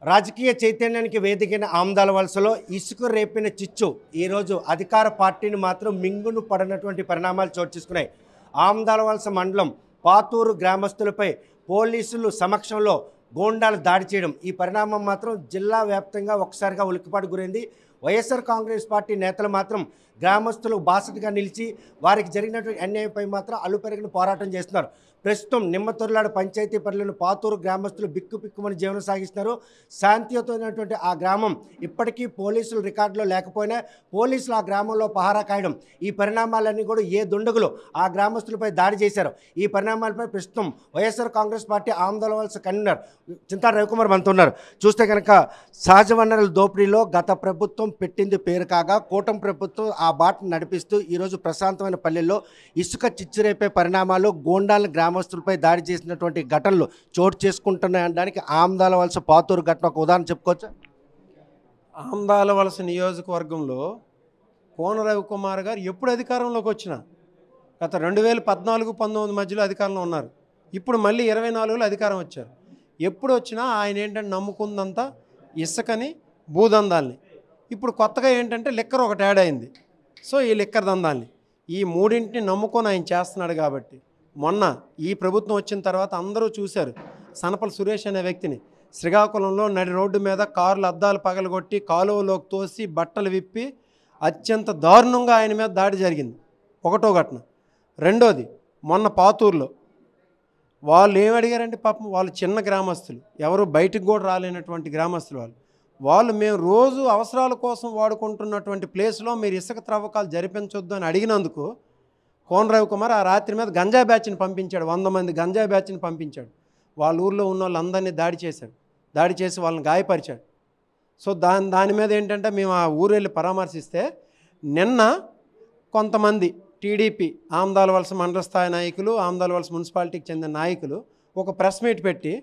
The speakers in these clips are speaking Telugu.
రాజకీయ చైతన్యానికి వేదికైన ఆమ్దాల వలసలో ఇసుక రేపిన చిచ్చు ఈరోజు అధికార పార్టీని మాత్రం మింగును పడినటువంటి పరిణామాలు చోటు చేసుకున్నాయి. ఆమ్దాల వలస మండలం పాతూరు గ్రామస్తులపై పోలీసులు సమక్షంలో గోండాలు దాడి చేయడం, ఈ పరిణామం మాత్రం జిల్లా వ్యాప్తంగా ఒక్కసారిగా ఉలిక్కిపాటు గురైంది. వైఎస్ఆర్ కాంగ్రెస్ పార్టీ నేతలు మాత్రం గ్రామస్తులకు బాసటగా నిలిచి వారికి జరిగినటువంటి అన్యాయంపై మాత్రం అలుపెరగిన పోరాటం చేస్తున్నారు. ప్రస్తుతం నిమ్మతొర్లాడు పంచాయతీ పరిధిలోని పాతూరు గ్రామస్తులు బిక్కుపిక్కుమని జీవనం సాగిస్తున్నారు. శాంతియుతమైనటువంటి ఆ గ్రామం ఇప్పటికీ పోలీసులు రికార్డులో లేకపోయినా పోలీసులు ఆ గ్రామంలో పహారా కాయడం, ఈ పరిణామాలన్నీ కూడా ఏ దుండగులు ఆ గ్రామస్తులపై దాడి చేశారు. ఈ పరిణామాలపై ప్రస్తుతం వైఎస్ఆర్ కాంగ్రెస్ పార్టీ ఆందోళన వలస కన్వీనర్ చింతా రవికుమార్ మనతో ఉన్నారు. చూస్తే కనుక సహజ వనరుల దోపిడీలో గత ప్రభుత్వం పెట్టింది పేరు కాగా కూటమి ప్రభుత్వం ఆ బాటను నడిపిస్తూ ఈరోజు ప్రశాంతమైన పల్లెల్లో ఇసుక చిచ్చురేపే పరిణామాలు, గోండాల గ్రామస్తులపై దాడి చేసినటువంటి ఘటనలు చోటు చేసుకుంటున్నాయనడానికి ఆమ్దాల వలస పాతూరు ఘటన ఒక ఉదాహరణ చెప్పుకోవచ్చా? ఆమ్దాల వలస నియోజకవర్గంలో కోన రవికుమార్ గారు ఎప్పుడు అధికారంలోకి వచ్చినా గత 2014-19 మధ్యలో అధికారంలో ఉన్నారు. ఇప్పుడు మళ్ళీ 24లో అధికారం వచ్చారు. ఎప్పుడు వచ్చినా ఆయన ఏంటంటే నమ్ముకుందంతా ఇసుకని, భూదందాల్ని. ఇప్పుడు కొత్తగా ఏంటంటే లిక్కర్ ఒకటి యాడ్ అయింది. సో ఈ లిక్కర్ దందాల్ని, ఈ మూడింటిని నమ్ముకొని ఆయన చేస్తున్నాడు. కాబట్టి మొన్న ఈ ప్రభుత్వం వచ్చిన తర్వాత అందరూ చూశారు సనపల సురేష్ అనే వ్యక్తిని శ్రీకాకుళంలో నడి రోడ్డు మీద కార్లు అద్దాలు పగలగొట్టి కాలువలోకి తోసి బట్టలు విప్పి అత్యంత దారుణంగా ఆయన మీద దాడి జరిగింది. ఒకటో ఘటన. రెండోది మొన్న పాతూరులో వాళ్ళు ఏమి అడిగారంటే పాపం వాళ్ళు చిన్న గ్రామస్తులు, ఎవరు బయటికి కూడా రాలేనటువంటి గ్రామస్తులు వాళ్ళు మేము రోజు అవసరాల కోసం వాడుకుంటున్నటువంటి ప్లేస్లో మీరు ఇసుక త్రవ్వకాలు జరిపించొద్దు అని అడిగినందుకు కోన రవికుమార్ ఆ రాత్రి మీద గంజా బ్యాచ్ని పంపించాడు. 100 మంది గంజా బ్యాచ్ని పంపించాడు. వాళ్ళ ఊర్లో ఉన్న వాళ్ళందరినీ దాడి చేశాడు. దాడి చేసి వాళ్ళని గాయపరిచాడు. సో దాని మీద ఏంటంటే మేము ఆ ఊరు వెళ్ళి పరామర్శిస్తే నిన్న కొంతమంది టీడీపీ ఆమ్దాల వలస మండల స్థాయి నాయకులు, ఆమ్దాల వలస మున్సిపాలిటీకి చెందిన నాయకులు ఒక ప్రెస్ మీట్ పెట్టి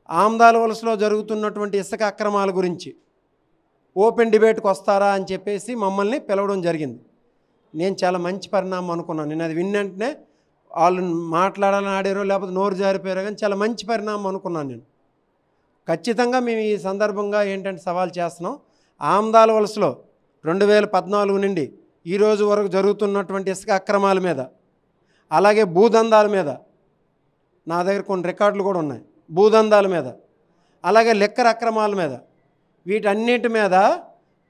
ఆమ్దాల వలసలో జరుగుతున్నటువంటి ఇసుక అక్రమాల గురించి ఓపెన్ డిబేట్కి వస్తారా అని చెప్పేసి మమ్మల్ని పిలవడం జరిగింది. నేను చాలా మంచి పరిణామం అనుకున్నాను. నేను అది విన్నంటనే వాళ్ళు మాట్లాడాలని ఆడారో లేకపోతే నోరు జారిపోయారో కానీ చాలా మంచి పరిణామం అనుకున్నాను నేను. ఖచ్చితంగా మేము ఈ సందర్భంగా ఏంటంటే సవాల్ చేస్తున్నాం. ఆమ్దాల వలసలో 2014 నుండి ఈరోజు వరకు జరుగుతున్నటువంటి ఇసుక అక్రమాల మీద, అలాగే భూదందాల మీద నా దగ్గర కొన్ని రికార్డులు కూడా ఉన్నాయి. భూదందాల మీద, అలాగే లిక్కర్ అక్రమాల మీద, వీటన్నిటి మీద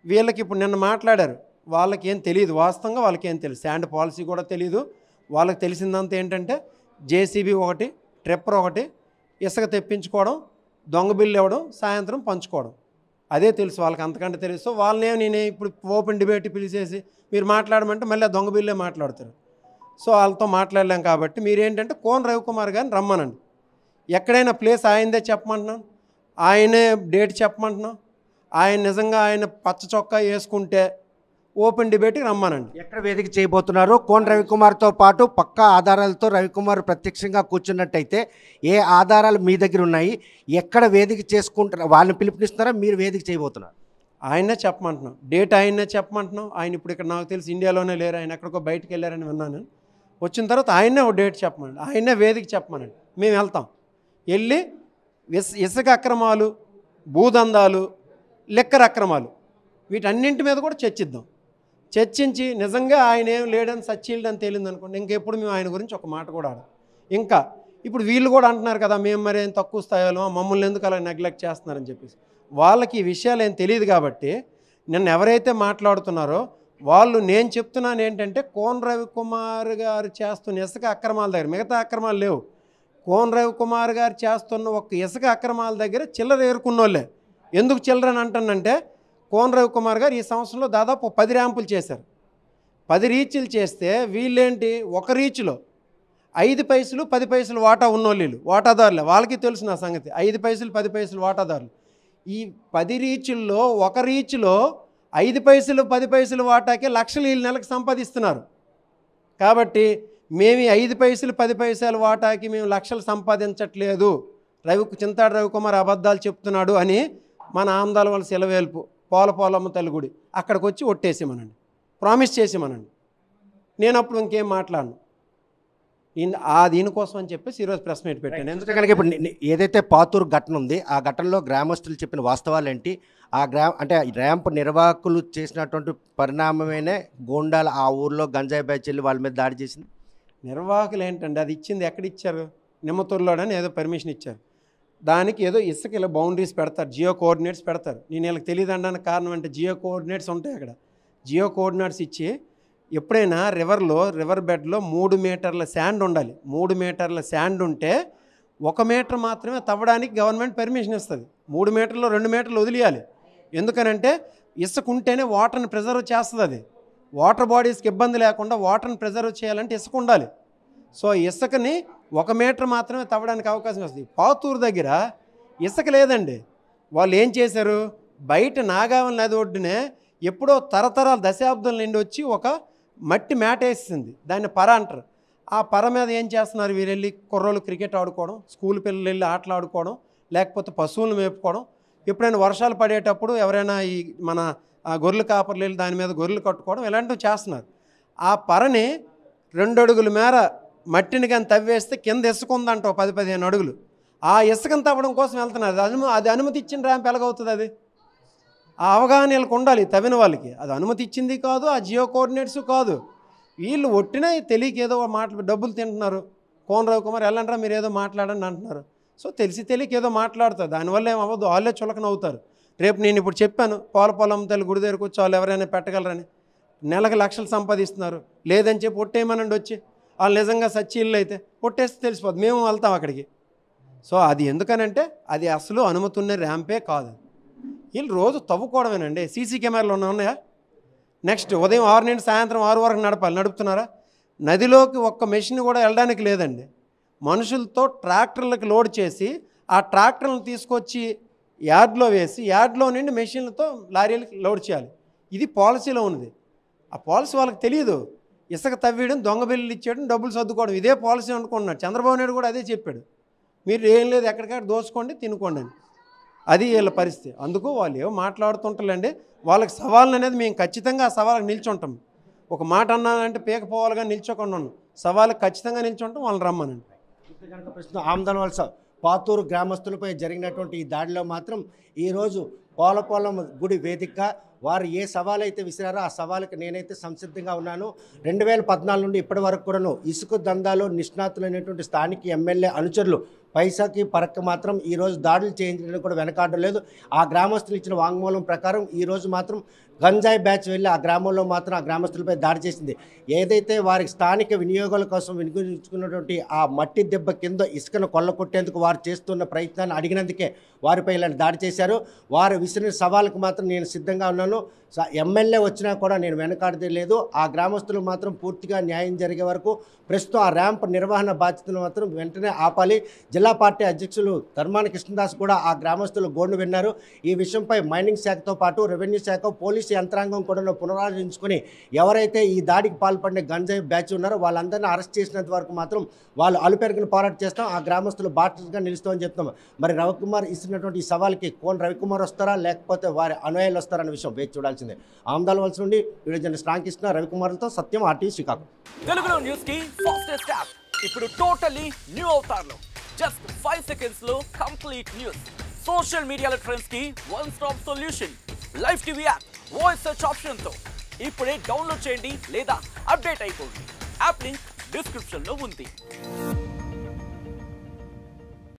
వీళ్ళకి ఇప్పుడు నిన్న మాట్లాడారు. వాళ్ళకి ఏం తెలియదు, వాస్తవంగా వాళ్ళకి ఏం తెలియదు. శాండ్ పాలసీ కూడా తెలియదు. వాళ్ళకి తెలిసిందంతా ఏంటంటే జేసీబీ ఒకటి, ట్రిప్పర్ ఒకటి, ఇసుక తెప్పించుకోవడం, దొంగ బిల్లు ఇవ్వడం, సాయంత్రం పంచుకోవడం, అదే తెలుసు వాళ్ళకి. అంతకంటే తెలుసు. సో వాళ్ళనే నేను ఇప్పుడు ఓపెన్ డిబేట్ పిలిచేసి మీరు మాట్లాడమంటే మళ్ళీ ఆ దొంగ బిల్లే మాట్లాడతారు. సో వాళ్ళతో మాట్లాడలేం. కాబట్టి మీరేంటంటే కోన రవికుమార్ గారిని రమ్మనండి. ఎక్కడైనా ప్లేస్ ఆయనదే చెప్పమంటున్నాం, ఆయనే డేట్ చెప్పమంటున్నాం. ఆయన నిజంగా ఆయన పచ్చ చొక్కా వేసుకుంటే ఓపెన్ డిబేట్కి రమ్మనండి. ఎక్కడ వేదిక చేయబోతున్నారు? కోన రవికుమార్తో పాటు పక్కా ఆధారాలతో రవికుమార్ ప్రత్యక్షంగా కూర్చున్నట్టయితే ఏ ఆధారాలు మీ దగ్గర ఉన్నాయి? ఎక్కడ వేదిక చేసుకుంటారు? వాళ్ళని పిలుపునిస్తున్నారా, మీరు వేదిక చేయబోతున్నారు? ఆయనే చెప్పమంటున్నాం, డేట్ ఆయనే చెప్పమంటున్నాం. ఆయన ఇప్పుడు ఇక్కడ నాకు తెలిసి ఇండియాలోనే లేరు, ఆయన ఎక్కడికో బయటకు వెళ్ళారని విన్నాను. వచ్చిన తర్వాత ఆయనే ఒక డేట్ చెప్పమనండి, ఆయనే వేదిక చెప్పమనండి. మేము వెళ్తాం. వెళ్ళి ఇసుక అక్రమాలు, భూదందాలు, లిక్కర్ అక్రమాలు, వీటన్నింటి మీద కూడా చర్చిద్దాం. చర్చించి నిజంగా ఆయన ఏం లేడని సచ్చీల్డ్ అని తేలింది అనుకోండి, ఇంకెప్పుడు మేము ఆయన గురించి ఒక మాట కూడా ఆడం. ఇంకా ఇప్పుడు వీళ్ళు కూడా అంటున్నారు కదా మేము మరి ఏం తక్కువ స్థాయిలో మమ్మల్ని ఎందుకు అలా నెగ్లెక్ట్ చేస్తున్నారని చెప్పేసి. వాళ్ళకి ఈ విషయాలు ఏం తెలియదు. కాబట్టి నిన్న ఎవరైతే మాట్లాడుతున్నారో వాళ్ళు, నేను చెప్తున్నాను ఏంటంటే కోన రవికుమార్ గారు చేస్తున్న ఇసుక అక్రమాల దగ్గర మిగతా అక్రమాలు లేవు. కోన రవికుమార్ గారు చేస్తున్న ఒక ఇసుక అక్రమాల దగ్గర చిల్లర ఏరుకున్నోళ్ళే. ఎందుకు చిల్లర అని అంటానంటే కోన రవికుమార్ గారు ఈ సంవత్సరంలో దాదాపు 10 ర్యాంపులు చేశారు. 10 రీచ్లు చేస్తే వీళ్ళేంటి, ఒక రీచ్లో 5 పైసలు 10 పైసలు వాటా ఉన్నోళ్ళు, వాటాదారులే. వాళ్ళకి తెలుసు నా సంగతి. 5 పైసలు 10 పైసలు వాటాదారులు. ఈ 10 రీచ్ల్లో ఒక రీచ్లో 5 పైసలు 10 పైసలు వాటాకే లక్షలు వీళ్ళు నెలకు సంపాదిస్తున్నారు. కాబట్టి మేము 5 పైసలు 10 పైసల వాటాకి మేము లక్షలు సంపాదించట్లేదు, చింతాడు రవికుమార్ అబద్ధాలు చెప్తున్నాడు అని మన ఆమ్దాల వలస ఇలవేల్పు పోలమ్మ తల్లి గుడి అక్కడికి వచ్చి ఒట్టేసేమనండి, ప్రామిస్ చేసేమనండి. నేను అప్పుడు ఇంకేం మాట్లాడను. దీనికోసం అని చెప్పేసి ఈరోజు ప్రెస్ మీట్ పెట్టాను. ఎందుకంటే కనుక ఇప్పుడు ఏదైతే పాతూరు ఘటన ఉంది ఆ ఘటనలో గ్రామస్తులు చెప్పిన వాస్తవాలు ఏంటి, ఆ అంటే ర్యాంప్ నిర్వాహకులు చేసినటువంటి పరిణామమేనే గోండాలు ఆ ఊర్లో గంజాయి బ్యాచ్ వెళ్ళి వాళ్ళ మీద దాడి చేసింది? నిర్వాహకులు ఏంటండి, అది ఇచ్చింది ఎక్కడ ఇచ్చారు? నిమ్మతూరులోనని ఏదో పర్మిషన్ ఇచ్చారు. దానికి ఏదో ఇసుక ఇలా బౌండరీస్ పెడతారు, జియో కోఆర్డినేట్స్ పెడతారు. నేను వీళ్ళకి తెలియదు అనడానికి కారణం అంటే జియో కోఆర్డినేట్స్ ఉంటాయి అక్కడ. జియో కోఆర్డినేట్స్ ఇచ్చి ఎప్పుడైనా రివర్ బెడ్లో 3 మీటర్ల శాండ్ ఉండాలి. 3 మీటర్ల శాండ్ ఉంటే 1 మీటర్ మాత్రమే తవ్వడానికి గవర్నమెంట్ పర్మిషన్ ఇస్తుంది. 3 మీటర్లో 2 మీటర్లు వదిలేయాలి. ఎందుకనంటే ఇసుక ఉంటేనే వాటర్ని ప్రిజర్వ్ చేస్తుంది. అది వాటర్ బాడీస్కి ఇబ్బంది లేకుండా వాటర్ని ప్రిజర్వ్ చేయాలంటే ఇసుక ఉండాలి. సో ఇసుకని 1 మీటర్ మాత్రమే తవ్వడానికి అవకాశం వస్తుంది. పాతూరు దగ్గర ఇసుక లేదండి. వాళ్ళు ఏం చేశారు, బయట నాగావళి నది ఒడ్డునే ఎప్పుడో తరతరాల దశాబ్దాల నుండి వచ్చి ఒక మట్టి మేట వేసింది, దాన్ని పర అంటారు. ఆ పర మీద ఏం చేస్తున్నారు, వీరు వెళ్ళి కుర్రోళ్ళు క్రికెట్ ఆడుకోవడం, స్కూల్ పిల్లలు వెళ్ళి ఆటలు ఆడుకోవడం, లేకపోతే పశువులను మేపుకోవడం. ఎప్పుడైనా వర్షాలు పడేటప్పుడు ఎవరైనా ఈ మన గొర్రెలు కాపర్లు వెళ్ళి దాని మీద గొర్రెలు కట్టుకోవడం ఇలాంటివి చేస్తున్నారు. ఆ పరని 2 అడుగుల మేర మట్టిని కానీ తవ్వేస్తే కింద ఇసుక ఉందంట 10-15 అడుగులు. ఆ ఇసుకను తవ్వడం కోసం వెళ్తున్నారు. అది అనుమతి ఇచ్చిన ర్యాంప్ ఎలాగవుతుంది? అది ఆ అవగాహన వీళ్ళకి ఉండాలి, తవ్విన వాళ్ళకి. అది అనుమతి ఇచ్చింది కాదు, ఆ జియో కోఆర్డినేట్స్ కాదు. వీళ్ళు ఒట్టినా తెలియక ఏదో డబ్బులు తింటున్నారు. కోన రవికుమార్ వెళ్ళంటారా మీరు ఏదో మాట్లాడండి అంటున్నారు. సో తెలియక ఏదో మాట్లాడుతారు, దానివల్ల ఏమవ్వదు, వాళ్ళే చులకన అవుతారు. రేపు నేను ఇప్పుడు చెప్పాను పొలం తల్లి గుడి దగ్గరకు వచ్చి వాళ్ళు ఎవరైనా పెట్టగలరని, నెలకు లక్షలు సంపాదిస్తున్నారు, లేదని చెప్పి ఒట్టేయమనండి వచ్చి. వాళ్ళు నిజంగా సచ్చీళ్ళు అయితే ఒట్టేస్తే తెలిసిపోద్ది, మేము వెళ్తాం అక్కడికి. సో అది ఎందుకనంటే అది అసలు అనుమతి ఉన్న ర్యాంపే కాదు. వీళ్ళు రోజు తవ్వుకోవడమేనండి. సీసీ కెమెరాలు ఉన్నాయా? నెక్స్ట్ ఉదయం 6 నుండి సాయంత్రం 6 వరకు నడుపుతున్నారా? నదిలోకి ఒక్క మెషిన్ కూడా వెళ్ళడానికి లేదండి. మనుషులతో ట్రాక్టర్లకు లోడ్ చేసి ఆ ట్రాక్టర్లను తీసుకొచ్చి యార్డ్లో వేసి యార్డ్లో నుండి మెషిన్లతో లారీలకు లోడ్ చేయాలి. ఇది పాలసీలో ఉన్నది. ఆ పాలసీ వాళ్ళకి తెలియదు. ఇసుక తవ్వేయడం, దొంగ బిల్లులు ఇచ్చేయడం, డబ్బులు సర్దుకోవడం, ఇదే పాలసీ అనుకుంటున్నాడు. చంద్రబాబు నాయుడు కూడా అదే చెప్పాడు, మీరు ఏం లేదు ఎక్కడికక్కడ దోచుకోండి తినుకోండి అని. అది వీళ్ళ పరిస్థితి. అందుకు వాళ్ళు ఏమో మాట్లాడుతుంటారండి. వాళ్ళకి సవాళ్ళు అనేది మేము ఖచ్చితంగా ఆ సవాళ్ళకి నిల్చుంటాం. ఒక మాట అన్నానంటే పీకపోవాలిగా నిల్చోకుండా ఉన్నాం. సవాళ్ళకి ఖచ్చితంగా నిల్చుంటాం, వాళ్ళని రమ్మనండి. ప్రస్తుతం ఆమ్దాల వలస పాతూరు గ్రామస్తులపై జరిగినటువంటి ఈ దాడిలో మాత్రం ఈరోజు పోలపోలం గుడి వేదిక వారు ఏ సవాల్ అయితే విసిరారో ఆ సవాలుకి నేనైతే సంసిద్ధంగా ఉన్నాను. 2014 నుండి ఇప్పటి వరకు కూడాను ఇసుక దందాలో నిష్ణాతులైనటువంటి స్థానిక ఎమ్మెల్యే అనుచరులు పైసాకి పరక్క మాత్రం ఈరోజు దాడులు చేయించడానికి కూడా వెనకాడడం లేదు. ఆ గ్రామస్తులు ఇచ్చిన వాంగ్మూలం ప్రకారం ఈరోజు మాత్రం గంజాయి బ్యాచ్ వెళ్ళి ఆ గ్రామంలో మాత్రం ఆ గ్రామస్తులపై దాడి చేసింది. ఏదైతే వారికి స్థానిక వినియోగాల కోసం వినియోగించుకున్నటువంటి ఆ మట్టి దెబ్బ కింద ఇసుకను కొల్లకొట్టేందుకు వారు చేస్తున్న ప్రయత్నాన్ని అడిగినందుకే వారిపై ఇలాంటి దాడి చేశారు. వారు విసిరిన సవాళ్ళకు మాత్రం నేను సిద్ధంగా ఉన్నాను. ఎమ్మెల్యే వచ్చినా కూడా నేను వెనకాడదే లేదు. ఆ గ్రామస్తులు మాత్రం పూర్తిగా న్యాయం జరిగే వరకు ప్రస్తుతం ఆ ర్యాంప్ నిర్వహణ బాధ్యతను మాత్రం వెంటనే ఆపాలి. జిల్లా పార్టీ అధ్యక్షులు ధర్మాన కృష్ణదాస్ కూడా ఆ గ్రామస్తులు గోడు విన్నారు. ఈ విషయంపై మైనింగ్ శాఖతో పాటు రెవెన్యూ శాఖ, పోలీసు యంత్రాంగం కూడా పునరాలోచించుకొని ఎవరైతే ఈ దాడికి పాల్పడిన గంజాయి బ్యాచ్ ఉన్నారో వాళ్ళందరినీ అరెస్ట్ చేసినంత వరకు మాత్రం వాళ్ళు అలుపెరగిన పోరాటం చేస్తాం, ఆ గ్రామస్తులు బాధ్యతగా నిలుస్తామని చెప్తాం. మరి రవికుమార్ ఇస్తున్నటువంటి ఈ సవాల్కి కోన రవికుమార్ వస్తారా లేకపోతే వారి అనుయాయులు వస్తారన్న విషయం వేచి చూడాల్సిందే. ఆమ్దాల వలస నుండి వీడియో జర్నలిస్ట్ రామకృష్ణ రవికుమార్తో సత్యం, RTV శ్రీకాకుళం. తెలుగులో న్యూస్ కి ఫాస్టెస్ట్ యాప్ ఇప్పుడు టోటల్లీ న్యూ అవతార్లో జస్ట్ 5 seconds లో కంప్లీట్ న్యూస్. సోషల్ మీడియాలో ట్రెండ్స్ కి one stop solution. Live TV app voice search option తో ఇప్పుడే డౌన్లోడ్ చేయండి లేదా అప్డేట్ అయిపోండి. యాప్ లింక్ డిస్క్రిప్షన్ లో ఉంది.